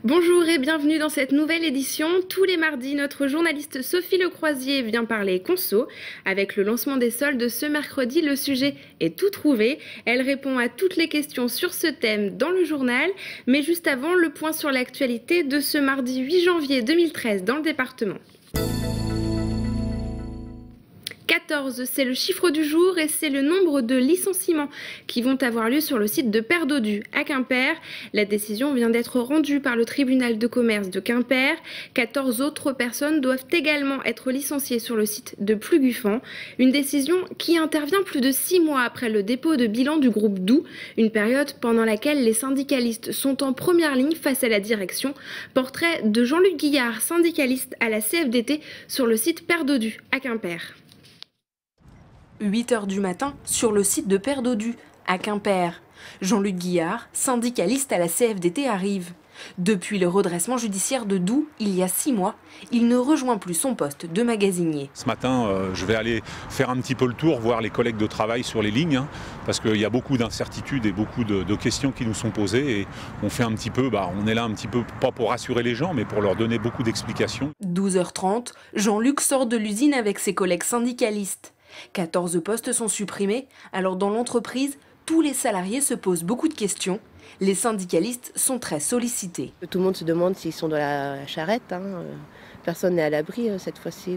Bonjour et bienvenue dans cette nouvelle édition. Tous les mardis, notre journaliste Sophie Lecroisier vient parler conso. Avec le lancement des soldes ce mercredi, le sujet est tout trouvé. Elle répond à toutes les questions sur ce thème dans le journal. Mais juste avant, le point sur l'actualité de ce mardi 8 janvier 2013 dans le département. 14, c'est le chiffre du jour et c'est le nombre de licenciements qui vont avoir lieu sur le site de Perdodue à Quimper. La décision vient d'être rendue par le tribunal de commerce de Quimper. 14 autres personnes doivent également être licenciées sur le site de Pluguffan. Une décision qui intervient plus de 6 mois après le dépôt de bilan du groupe Doux, une période pendant laquelle les syndicalistes sont en première ligne face à la direction. Portrait de Jean-Luc Guillard, syndicaliste à la CFDT sur le site Perdodue à Quimper. 8 h du matin, sur le site de Perdodue, à Quimper. Jean-Luc Guillard, syndicaliste à la CFDT, arrive. Depuis le redressement judiciaire de Doux, il y a 6 mois, il ne rejoint plus son poste de magasinier. Ce matin, je vais aller faire un petit peu le tour, voir les collègues de travail sur les lignes, parce qu'il y a beaucoup d'incertitudes et beaucoup de questions qui nous sont posées. Et on fait un petit peu, on est là un petit peu, pas pour rassurer les gens, mais pour leur donner beaucoup d'explications. 12 h 30, Jean-Luc sort de l'usine avec ses collègues syndicalistes. 14 postes sont supprimés, alors dans l'entreprise, tous les salariés se posent beaucoup de questions. Les syndicalistes sont très sollicités. Tout le monde se demande s'ils sont dans la charrette. Personne n'est à l'abri cette fois-ci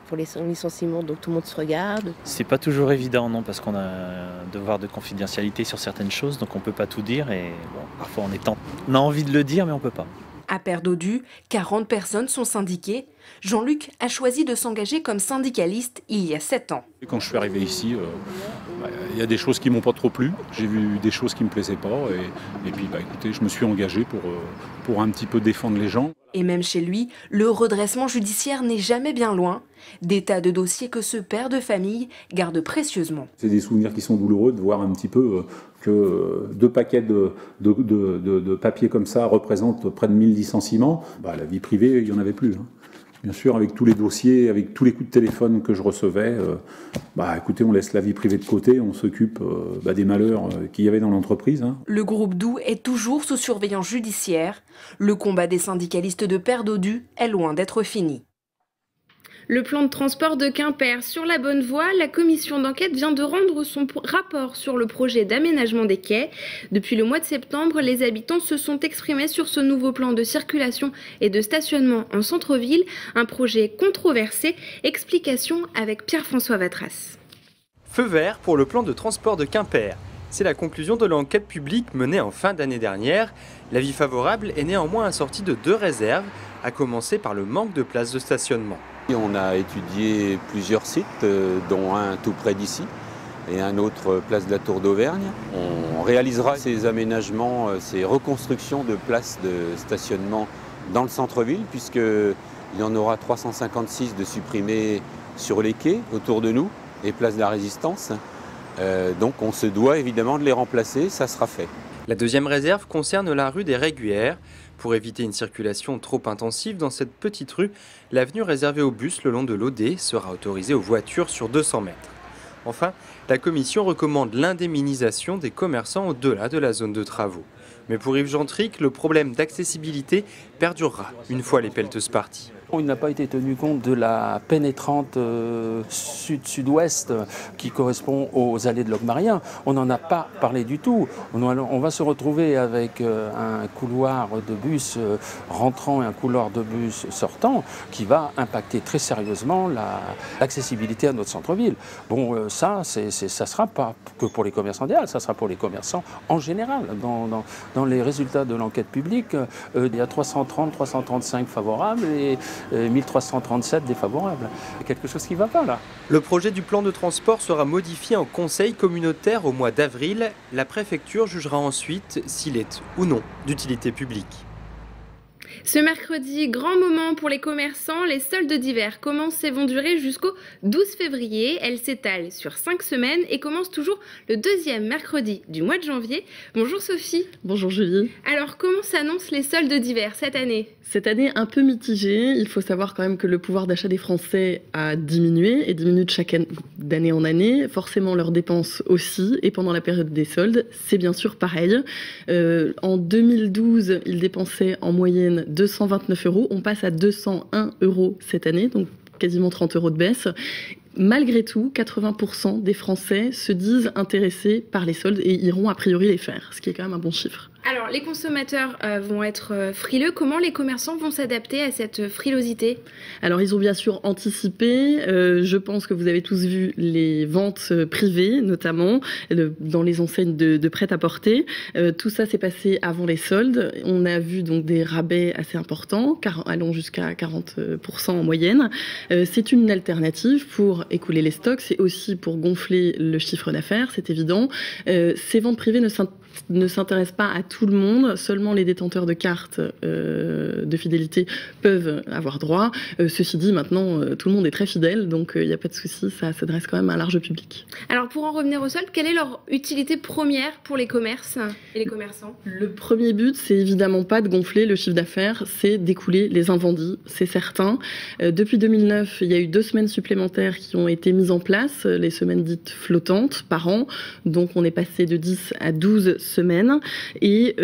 pour les licenciements, donc tout le monde se regarde. C'est pas toujours évident, non, parce qu'on a un devoir de confidentialité sur certaines choses, donc on peut pas tout dire et bon, parfois on a envie de le dire, mais on peut pas. À Perdodue, 40 personnes sont syndiquées. Jean-Luc a choisi de s'engager comme syndicaliste il y a 7 ans. Quand je suis arrivé ici, il y a des choses qui m'ont pas trop plu. J'ai vu des choses qui me plaisaient pas. Et puis, écoutez, je me suis engagé pour un petit peu défendre les gens. Et même chez lui, le redressement judiciaire n'est jamais bien loin. Des tas de dossiers que ce père de famille garde précieusement. C'est des souvenirs qui sont douloureux de voir un petit peu que 2 paquets de papier comme ça représentent près de 1000 licenciements. La vie privée, il n'y en avait plus. Bien sûr, avec tous les dossiers, avec tous les coups de téléphone que je recevais, écoutez, on laisse la vie privée de côté, on s'occupe des malheurs qu'il y avait dans l'entreprise. Le groupe Doux est toujours sous surveillance judiciaire. Le combat des syndicalistes de Perdodue est loin d'être fini. Le plan de transport de Quimper sur la bonne voie, la commission d'enquête vient de rendre son rapport sur le projet d'aménagement des quais. Depuis le mois de septembre, les habitants se sont exprimés sur ce nouveau plan de circulation et de stationnement en centre-ville, un projet controversé. Explication avec Pierre-François Vatras. Feu vert pour le plan de transport de Quimper. C'est la conclusion de l'enquête publique menée en fin d'année dernière. L'avis favorable est néanmoins assorti de 2 réserves, à commencer par le manque de places de stationnement. On a étudié plusieurs sites, dont un tout près d'ici et un autre place de la Tour d'Auvergne. On réalisera ces aménagements, ces reconstructions de places de stationnement dans le centre-ville, puisqu'il y en aura 356 de supprimés sur les quais autour de nous et place de la Résistance. Donc on se doit évidemment de les remplacer, ça sera fait. La deuxième réserve concerne la rue des Réguières. Pour éviter une circulation trop intensive dans cette petite rue, l'avenue réservée aux bus le long de l'Odé sera autorisée aux voitures sur 200 mètres. Enfin, la commission recommande l'indemnisation des commerçants au-delà de la zone de travaux. Mais pour Yves Gentric, le problème d'accessibilité perdurera une fois les pelleteuses parties. Il n'a pas été tenu compte de la pénétrante sud-sud-ouest qui correspond aux allées de Locmarien. On n'en a pas parlé du tout. On va se retrouver avec un couloir de bus rentrant et un couloir de bus sortant qui va impacter très sérieusement l'accessibilité à notre centre-ville. Bon, ça sera pas que pour les commerçants d'Éal, ça sera pour les commerçants en général. Dans les résultats de l'enquête publique, il y a 330, 335 favorables et 1337 défavorables. Il y a quelque chose qui ne va pas là. Le projet du plan de transport sera modifié en conseil communautaire au mois d'avril. La préfecture jugera ensuite s'il est ou non d'utilité publique. Ce mercredi, grand moment pour les commerçants, les soldes d'hiver commencent et vont durer jusqu'au 12 février. Elles s'étalent sur 5 semaines et commencent toujours le deuxième mercredi du mois de janvier. Bonjour Sophie. Bonjour Julie. Alors comment s'annoncent les soldes d'hiver cette année ? Cette année un peu mitigée, il faut savoir quand même que le pouvoir d'achat des Français a diminué et diminue d'année en année. Forcément leurs dépenses aussi, et pendant la période des soldes, c'est bien sûr pareil. En 2012, ils dépensaient en moyenne 229 €. On passe à 201 € cette année, donc quasiment 30 € de baisse. Malgré tout, 80% des Français se disent intéressés par les soldes et iront a priori les faire, ce qui est quand même un bon chiffre. Alors, les consommateurs vont être frileux. Comment les commerçants vont s'adapter à cette frilosité ? Alors, ils ont bien sûr anticipé. Je pense que vous avez tous vu les ventes privées, notamment dans les enseignes de prêt-à-porter. Tout ça s'est passé avant les soldes. On a vu donc des rabais assez importants, allant jusqu'à 40% en moyenne. C'est une alternative pour écouler les stocks. C'est aussi pour gonfler le chiffre d'affaires, c'est évident. Ces ventes privées ne s'intéressent pas à tout le monde, seulement les détenteurs de cartes de fidélité peuvent avoir droit. Ceci dit, maintenant, tout le monde est très fidèle, donc il n'y a pas de souci, ça s'adresse quand même à un large public. Alors pour en revenir aux soldes, quelle est leur utilité première pour les commerces et les commerçants ? Le premier but, c'est évidemment pas de gonfler le chiffre d'affaires, c'est d'écouler les invendus, c'est certain. Depuis 2009, il y a eu 2 semaines supplémentaires qui ont été mises en place, les semaines dites flottantes par an, donc on est passé de 10 à 12 semaines et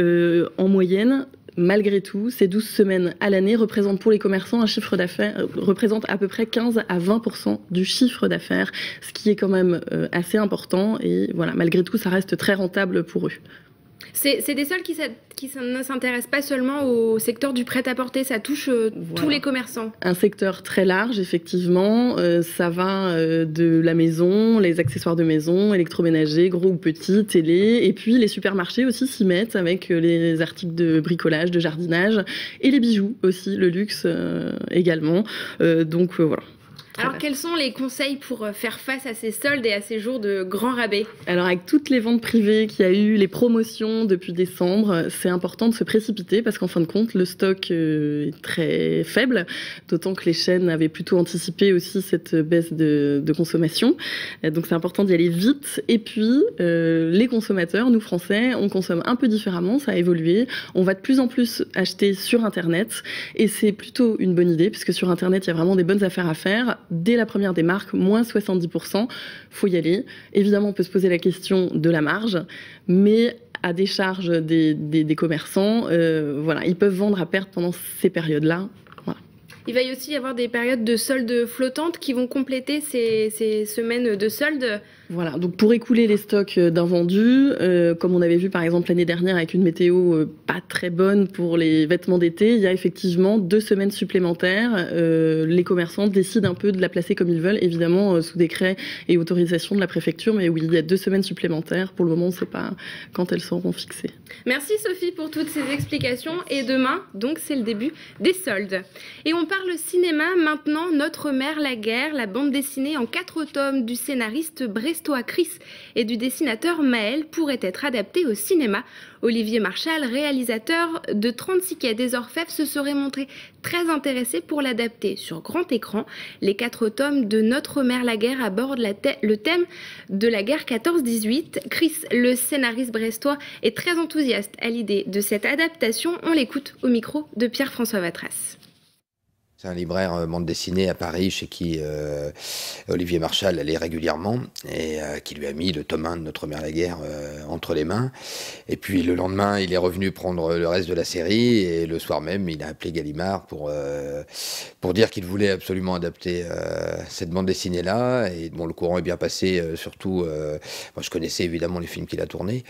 en moyenne, malgré tout, ces 12 semaines à l'année représentent pour les commerçants un chiffre d'affaires, représentent à peu près 15 à 20% du chiffre d'affaires, ce qui est quand même assez important et voilà, malgré tout, ça reste très rentable pour eux. C'est des soldes qui ne s'intéressent pas seulement au secteur du prêt-à-porter, ça touche tous les commerçants. Un secteur très large, effectivement. Ça va de la maison, les accessoires de maison, électroménagers, gros ou petits, télé. Et puis les supermarchés aussi s'y mettent avec les articles de bricolage, de jardinage. Et les bijoux aussi, le luxe également. Donc voilà. Alors, quels sont les conseils pour faire face à ces soldes et à ces jours de grands rabais ? Alors, avec toutes les ventes privées qu'il y a eu, les promotions depuis décembre, c'est important de se précipiter parce qu'en fin de compte, le stock est très faible, d'autant que les chaînes avaient plutôt anticipé aussi cette baisse de consommation. Donc, c'est important d'y aller vite. Et puis, les consommateurs, nous Français, on consomme un peu différemment, ça a évolué. On va de plus en plus acheter sur Internet et c'est plutôt une bonne idée puisque sur Internet, il y a vraiment des bonnes affaires à faire. Dès la première des marques, moins 70%, faut y aller. Évidemment, on peut se poser la question de la marge, mais à décharge des commerçants, voilà, ils peuvent vendre à perte pendant ces périodes-là. Voilà. Il va y aussi y avoir des périodes de soldes flottantes qui vont compléter ces semaines de soldes. Voilà, donc pour écouler les stocks d'invendus, comme on avait vu par exemple l'année dernière avec une météo pas très bonne pour les vêtements d'été, il y a effectivement 2 semaines supplémentaires. Les commerçants décident un peu de la placer comme ils veulent, évidemment sous décret et autorisation de la préfecture, mais oui, il y a 2 semaines supplémentaires. Pour le moment, on ne sait pas quand elles seront fixées. Merci Sophie pour toutes ces explications. Et demain, donc, c'est le début des soldes. Et on parle cinéma maintenant. Notre mère la guerre, la bande dessinée en 4 tomes du scénariste brestois Chris et du dessinateur Maël pourrait être adaptée au cinéma. Olivier Marchal, réalisateur de 36 quais des Orfèvres, se serait montré très intéressé pour l'adapter sur grand écran. Les 4 tomes de Notre mère la guerre abordent le thème de la guerre 14-18. Chris, le scénariste brestois, est très enthousiaste à l'idée de cette adaptation. On l'écoute au micro de Pierre-François Vatras. C'est un libraire bande dessinée à Paris chez qui Olivier Marchal allait régulièrement et qui lui a mis le tome 1 de Notre mère la guerre entre les mains. Et puis le lendemain, il est revenu prendre le reste de la série et le soir même, il a appelé Gallimard pour dire qu'il voulait absolument adapter cette bande dessinée-là. Et bon, le courant est bien passé, surtout, moi je connaissais évidemment les films qu'il a tournés,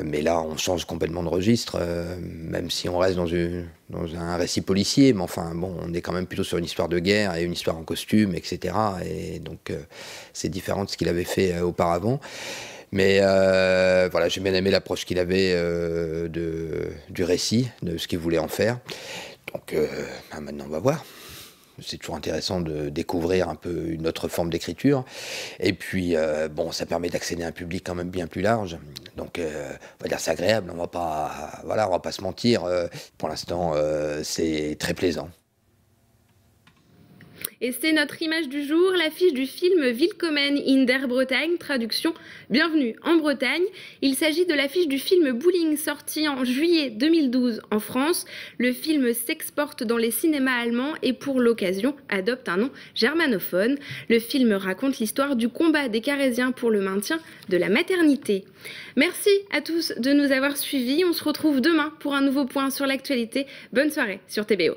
mais là on change complètement de registre, même si on reste dans un récit policier, mais enfin bon, on est quand même plutôt sur une histoire de guerre et une histoire en costume, etc. Et donc c'est différent de ce qu'il avait fait auparavant. Mais voilà, j'ai bien aimé l'approche qu'il avait du récit, de ce qu'il voulait en faire. Donc maintenant on va voir. C'est toujours intéressant de découvrir un peu une autre forme d'écriture. Et puis, bon, ça permet d'accéder à un public quand même bien plus large. Donc, on va dire c'est agréable, on va pas se mentir. Pour l'instant, c'est très plaisant. Et c'est notre image du jour, l'affiche du film Willkommen in der Bretagne, traduction Bienvenue en Bretagne. Il s'agit de l'affiche du film Bowling sorti en juillet 2012 en France. Le film s'exporte dans les cinémas allemands et pour l'occasion adopte un nom germanophone. Le film raconte l'histoire du combat des Carésiens pour le maintien de la maternité. Merci à tous de nous avoir suivis. On se retrouve demain pour un nouveau point sur l'actualité. Bonne soirée sur TBO.